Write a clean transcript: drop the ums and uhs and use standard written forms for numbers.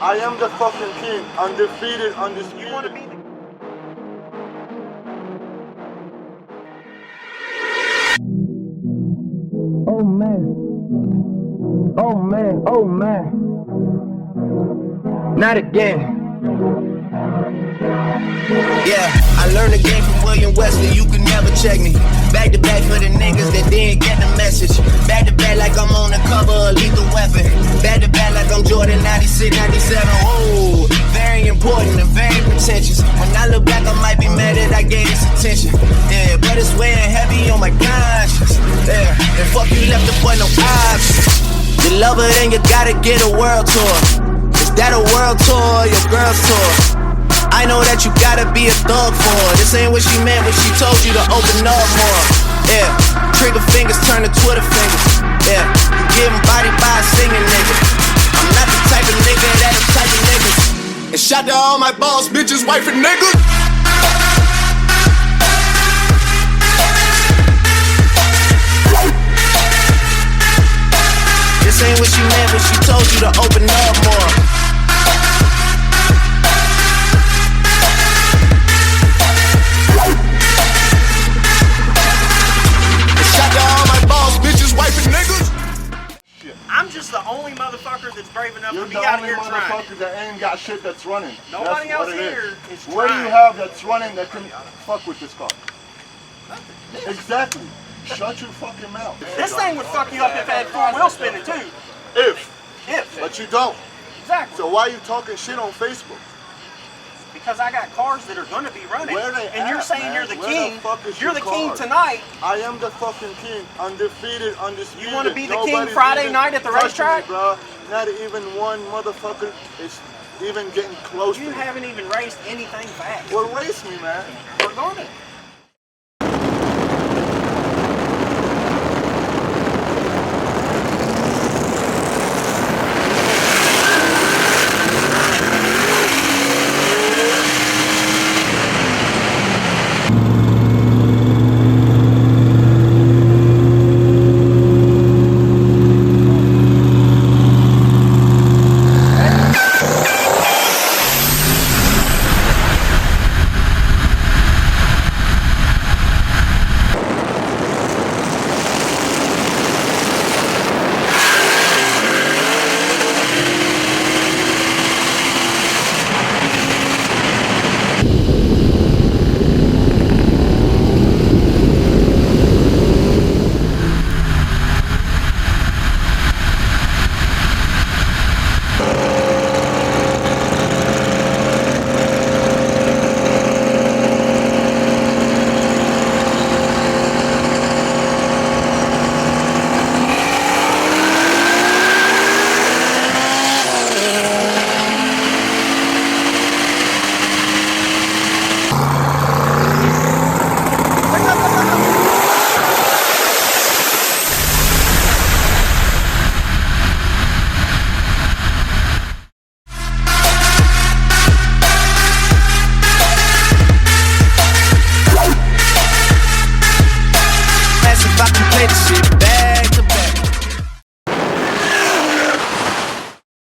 I am the fucking king, undefeated, undisputed. You want to be the... Oh man. Oh man. Oh man. Not again. Yeah, I learned the game from William Wesley, you can never check me. Back to back for the niggas that didn't get the message. Back to back like I'm on the cover of Lethal Weapon. Back to back like I'm Jordan 96, 97. Oh, very important and very pretentious. When I look back, I might be mad that I gave this attention. Yeah, but it's weighing heavy on my conscience. Yeah, and fuck you left the boy no options. You love her, then you gotta get a world tour. Is that a world tour or your girl's tour? I know that you gotta be a thug for her. This ain't what she meant when she told you to open up more. Yeah, trigger fingers turn to Twitter fingers. Yeah, you getting body by a singing nigga. I'm not the type of nigga that them type of niggas. And shout to all my boss bitches, wife and niggas. This ain't what she meant when she told you to open up more. I'm just the only motherfucker that's brave enough You're to be the out only here trying. motherfucker that ain't got shit that's running. Nobody That's else what it here is What do you trying. have that's running that can fuck with this car? Exactly. Shut your fucking mouth. This thing would fuck you up if it had four wheel spinning too. If. But you don't. Exactly. So why are you talking shit on Facebook? Because I got cars that are gonna be running. Where they and you're at, saying man? you're the Where king. the fuck is You're your the king car? tonight. I am the fucking king, undefeated, undisputed. You wanna be the king Nobody's Friday even night at the touching racetrack? me, bro. Not even one motherfucker is even getting close You to me. haven't even raced anything fast. Well, race me, man. We're gonna.